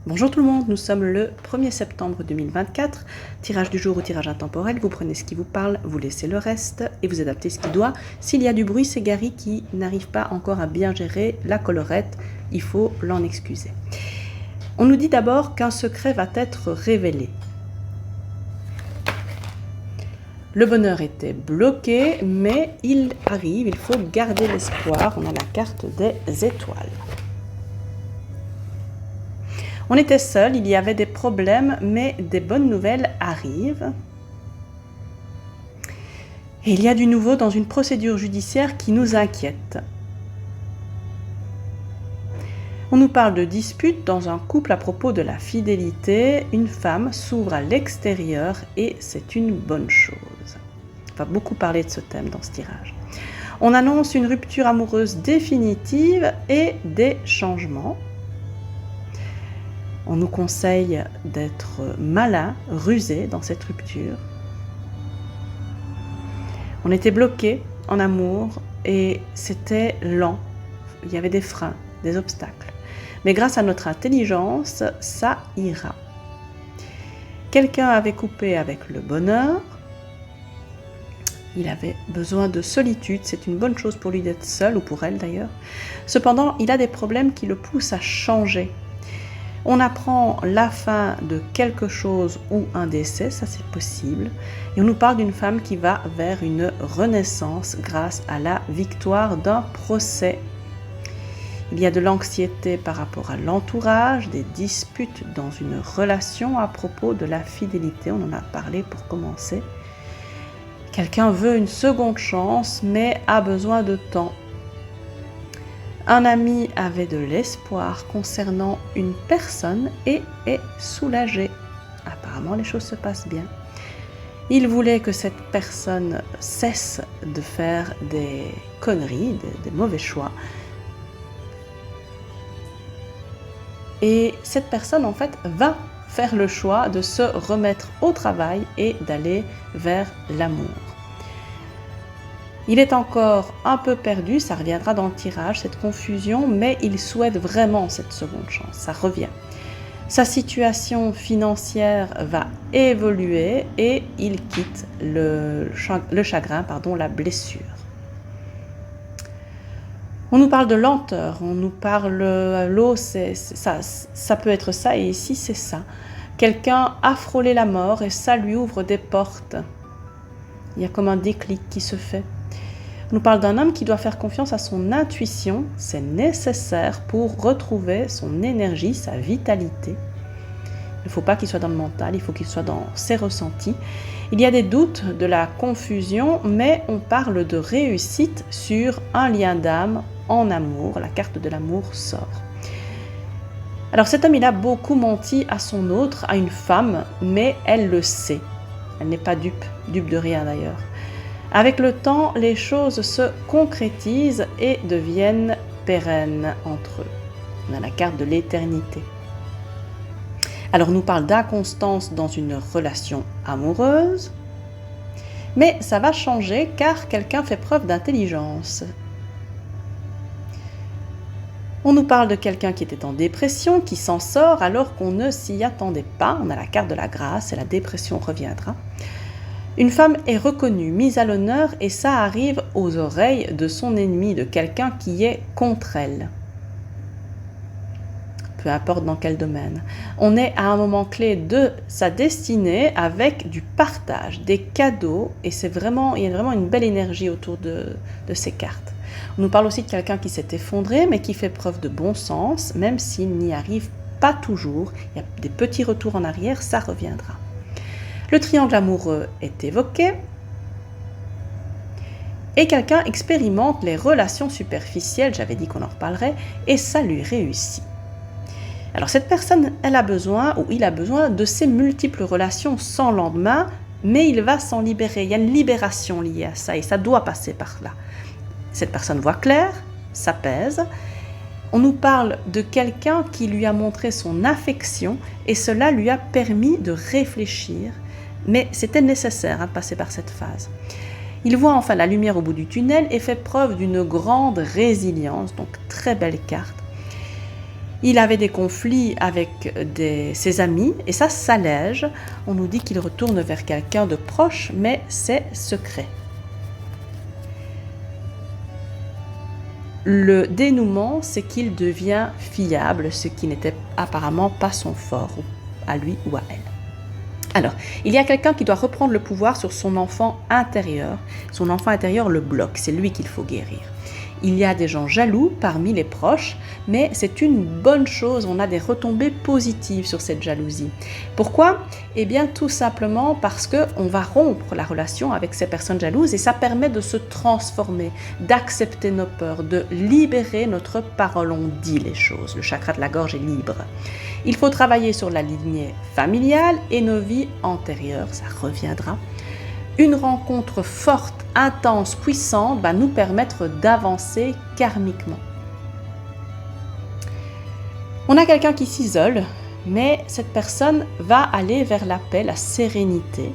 Bonjour tout le monde, nous sommes le 1er septembre 2024. Tirage du jour ou tirage intemporel, vous prenez ce qui vous parle, vous laissez le reste et vous adaptez ce qui doit. S'il y a du bruit, c'est Gary qui n'arrive pas encore à bien gérer la collerette, il faut l'en excuser. On nous dit d'abord qu'un secret va être révélé. Le bonheur était bloqué, mais il arrive, il faut garder l'espoir. On a la carte des étoiles. On était seul, il y avait des problèmes, mais des bonnes nouvelles arrivent. Et il y a du nouveau dans une procédure judiciaire qui nous inquiète. On nous parle de dispute dans un couple à propos de la fidélité. Une femme s'ouvre à l'extérieur et c'est une bonne chose. On va beaucoup parler de ce thème dans ce tirage. On annonce une rupture amoureuse définitive et des changements. On nous conseille d'être malin, rusé dans cette rupture. On était bloqué en amour et c'était lent. Il y avait des freins, des obstacles. Mais grâce à notre intelligence, ça ira. Quelqu'un avait coupé avec le bonheur. Il avait besoin de solitude. C'est une bonne chose pour lui d'être seul, ou pour elle d'ailleurs. Cependant, il a des problèmes qui le poussent à changer. On apprend la fin de quelque chose ou un décès, ça c'est possible. Et on nous parle d'une femme qui va vers une renaissance grâce à la victoire d'un procès. Il y a de l'anxiété par rapport à l'entourage, des disputes dans une relation à propos de la fidélité. On en a parlé pour commencer. Quelqu'un veut une seconde chance, mais a besoin de temps. Un ami avait de l'espoir concernant une personne et est soulagé. Apparemment, les choses se passent bien. Il voulait que cette personne cesse de faire des conneries, des mauvais choix. Et cette personne, en fait, va faire le choix de se remettre au travail et d'aller vers l'amour. Il est encore un peu perdu, ça reviendra dans le tirage, cette confusion, mais il souhaite vraiment cette seconde chance, ça revient. Sa situation financière va évoluer et il quitte le chagrin, la blessure. On nous parle de lenteur, on nous parle l'eau, ça peut être ça et ici c'est ça. Quelqu'un a frôlé la mort et ça lui ouvre des portes. Il y a comme un déclic qui se fait. On nous parle d'un homme qui doit faire confiance à son intuition, c'est nécessaire pour retrouver son énergie, sa vitalité. Il ne faut pas qu'il soit dans le mental, il faut qu'il soit dans ses ressentis. Il y a des doutes, de la confusion, mais on parle de réussite sur un lien d'âme en amour. La carte de l'amour sort. Alors cet homme, il a beaucoup menti à son autre, à une femme, mais elle le sait. Elle n'est pas dupe de rien d'ailleurs. Avec le temps, les choses se concrétisent et deviennent pérennes entre eux. On a la carte de l'éternité. Alors, on nous parle d'inconstance dans une relation amoureuse, mais ça va changer car quelqu'un fait preuve d'intelligence. On nous parle de quelqu'un qui était en dépression, qui s'en sort alors qu'on ne s'y attendait pas. On a la carte de la grâce et la dépression reviendra. Une femme est reconnue, mise à l'honneur et ça arrive aux oreilles de son ennemi, de quelqu'un qui est contre elle. Peu importe dans quel domaine. On est à un moment clé de sa destinée avec du partage, des cadeaux et il y a vraiment une belle énergie autour de ces cartes. On nous parle aussi de quelqu'un qui s'est effondré mais qui fait preuve de bon sens, même s'il n'y arrive pas toujours. Il y a des petits retours en arrière, ça reviendra. Le triangle amoureux est évoqué et quelqu'un expérimente les relations superficielles, j'avais dit qu'on en reparlerait, et ça lui réussit. Alors cette personne, elle a besoin, ou il a besoin de ces multiples relations sans lendemain, mais il va s'en libérer. Il y a une libération liée à ça et ça doit passer par là. Cette personne voit clair, ça pèse. On nous parle de quelqu'un qui lui a montré son affection et cela lui a permis de réfléchir. Mais c'était nécessaire de passer par cette phase. Il voit enfin la lumière au bout du tunnel et fait preuve d'une grande résilience, donc très belle carte. Il avait des conflits avec ses amis et ça s'allège. On nous dit qu'il retourne vers quelqu'un de proche, mais c'est secret. Le dénouement, c'est qu'il devient fiable, ce qui n'était apparemment pas son fort, à lui ou à elle. Alors, il y a quelqu'un qui doit reprendre le pouvoir sur son enfant intérieur. Son enfant intérieur le bloque, c'est lui qu'il faut guérir. Il y a des gens jaloux parmi les proches, mais c'est une bonne chose, on a des retombées positives sur cette jalousie. Pourquoi ? Eh bien tout simplement parce qu'on va rompre la relation avec ces personnes jalouses et ça permet de se transformer, d'accepter nos peurs, de libérer notre parole. On dit les choses, le chakra de la gorge est libre. Il faut travailler sur la lignée familiale et nos vies antérieures, ça reviendra. Une rencontre forte, intense, puissante va nous permettre d'avancer karmiquement. On a quelqu'un qui s'isole, mais cette personne va aller vers la paix, la sérénité.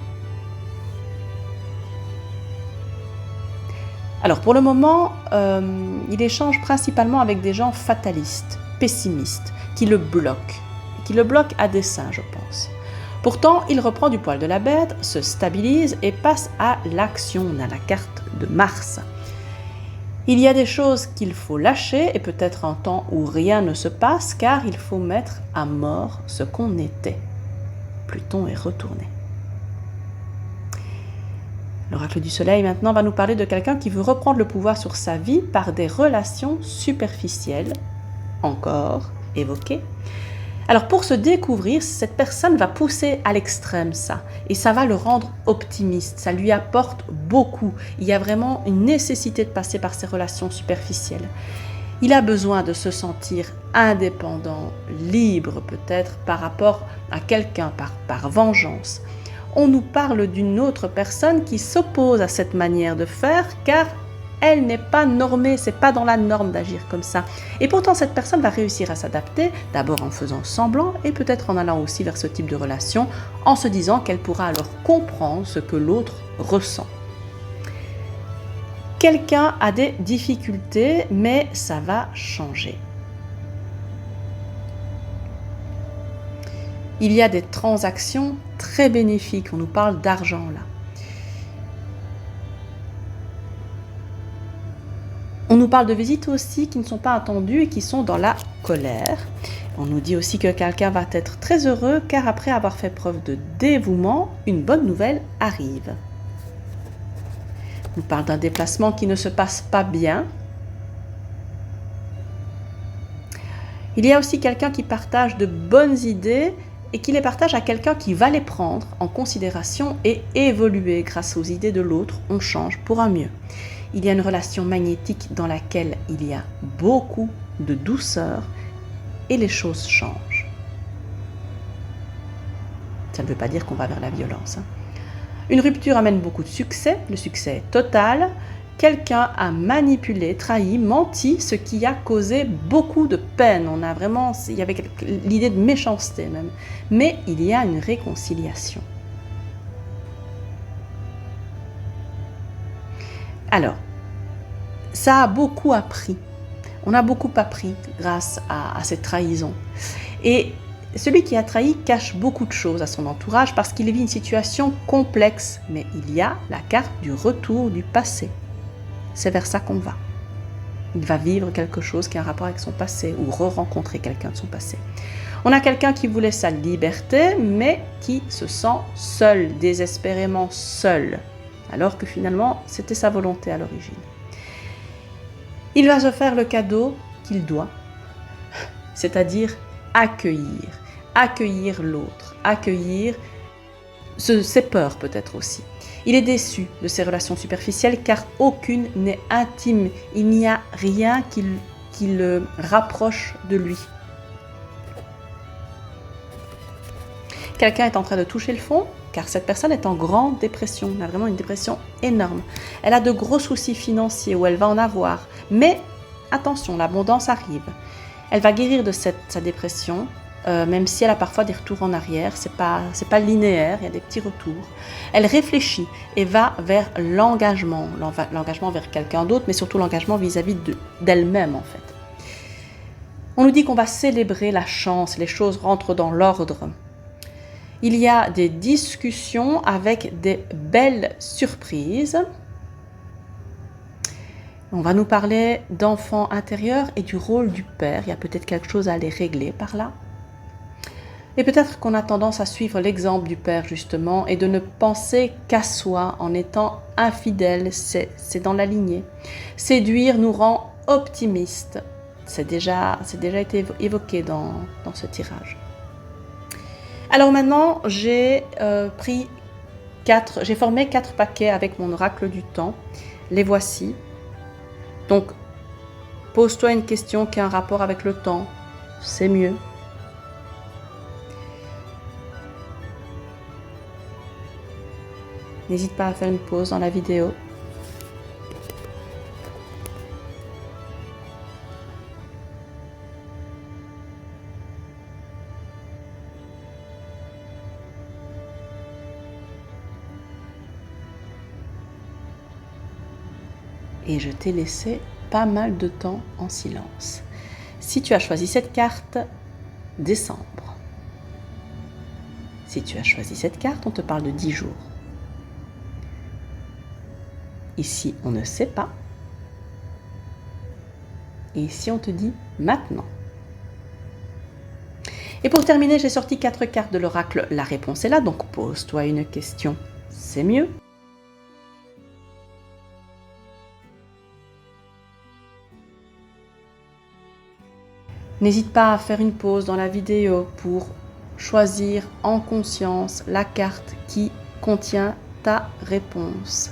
Alors pour le moment, il échange principalement avec des gens fatalistes, pessimistes, qui le bloquent à dessein, je pense. Pourtant, il reprend du poil de la bête, se stabilise et passe à l'action. On a la carte de Mars. Il y a des choses qu'il faut lâcher et peut-être un temps où rien ne se passe car il faut mettre à mort ce qu'on était. Pluton est retourné. L'oracle du soleil maintenant va nous parler de quelqu'un qui veut reprendre le pouvoir sur sa vie par des relations superficielles, encore évoquées. Alors pour se découvrir, cette personne va pousser à l'extrême ça et ça va le rendre optimiste, ça lui apporte beaucoup. Il y a vraiment une nécessité de passer par ces relations superficielles. Il a besoin de se sentir indépendant, libre peut-être par rapport à quelqu'un, par vengeance. On nous parle d'une autre personne qui s'oppose à cette manière de faire car elle n'est pas normée, c'est pas dans la norme d'agir comme ça. Et pourtant, cette personne va réussir à s'adapter, d'abord en faisant semblant et peut-être en allant aussi vers ce type de relation, en se disant qu'elle pourra alors comprendre ce que l'autre ressent. Quelqu'un a des difficultés, mais ça va changer. Il y a des transactions très bénéfiques, on nous parle d'argent là. On nous parle de visites aussi qui ne sont pas attendues et qui sont dans la colère. On nous dit aussi que quelqu'un va être très heureux car après avoir fait preuve de dévouement, une bonne nouvelle arrive. On nous parle d'un déplacement qui ne se passe pas bien. Il y a aussi quelqu'un qui partage de bonnes idées et qui les partage à quelqu'un qui va les prendre en considération et évoluer grâce aux idées de l'autre. On change pour un mieux. Il y a une relation magnétique dans laquelle il y a beaucoup de douceur et les choses changent. Ça ne veut pas dire qu'on va vers la violence. Une rupture amène beaucoup de succès, le succès est total. Quelqu'un a manipulé, trahi, menti, ce qui a causé beaucoup de peine. Il y avait l'idée de méchanceté même. Mais il y a une réconciliation. Alors, ça a beaucoup appris. On a beaucoup appris grâce à cette trahison. Et celui qui a trahi cache beaucoup de choses à son entourage parce qu'il vit une situation complexe. Mais il y a la carte du retour du passé. C'est vers ça qu'on va. Il va vivre quelque chose qui a un rapport avec son passé ou re-rencontrer quelqu'un de son passé. On a quelqu'un qui voulait sa liberté, mais qui se sent seul, désespérément seul. Alors que finalement, c'était sa volonté à l'origine. Il va se faire le cadeau qu'il doit, c'est-à-dire accueillir l'autre, accueillir ses peurs peut-être aussi. Il est déçu de ces relations superficielles car aucune n'est intime, il n'y a rien qui le rapproche de lui. Quelqu'un est en train de toucher le fond, car cette personne est en grande dépression, elle a vraiment une dépression énorme. Elle a de gros soucis financiers, ou elle va en avoir. Mais attention, l'abondance arrive. Elle va guérir de sa dépression, même si elle a parfois des retours en arrière, c'est pas linéaire, il y a des petits retours. Elle réfléchit et va vers l'engagement vers quelqu'un d'autre, mais surtout l'engagement vis-à-vis d'elle-même en fait. On nous dit qu'on va célébrer la chance, les choses rentrent dans l'ordre. Il y a des discussions avec des belles surprises. On va nous parler d'enfants intérieurs et du rôle du père. Il y a peut-être quelque chose à les régler par là. Et peut-être qu'on a tendance à suivre l'exemple du père justement et de ne penser qu'à soi en étant infidèle. C'est dans la lignée. Séduire nous rend optimistes. C'est déjà été évoqué dans ce tirage. Alors maintenant, j'ai formé 4 paquets avec mon oracle du temps. Les voici. Donc, pose-toi une question qui a un rapport avec le temps. C'est mieux. N'hésite pas à faire une pause dans la vidéo. Et je t'ai laissé pas mal de temps en silence. Si tu as choisi cette carte, décembre. Si tu as choisi cette carte, on te parle de 10 jours. Ici, on ne sait pas. Et ici, on te dit maintenant. Et pour terminer, j'ai sorti 4 cartes de l'oracle. La réponse est là, donc pose-toi une question. C'est mieux. N'hésite pas à faire une pause dans la vidéo pour choisir en conscience la carte qui contient ta réponse.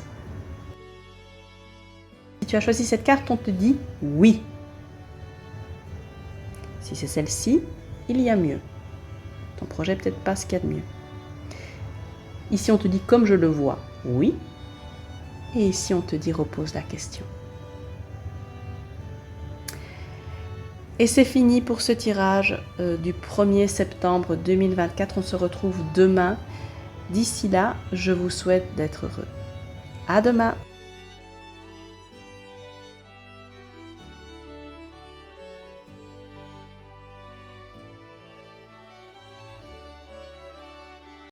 Si tu as choisi cette carte, on te dit oui. Si c'est celle-ci, il y a mieux. Ton projet peut-être pas ce qu'il y a de mieux. Ici, on te dit comme je le vois, oui. Et ici, on te dit repose la question. Et c'est fini pour ce tirage du 1er septembre 2024. On se retrouve demain. D'ici là, je vous souhaite d'être heureux. À demain!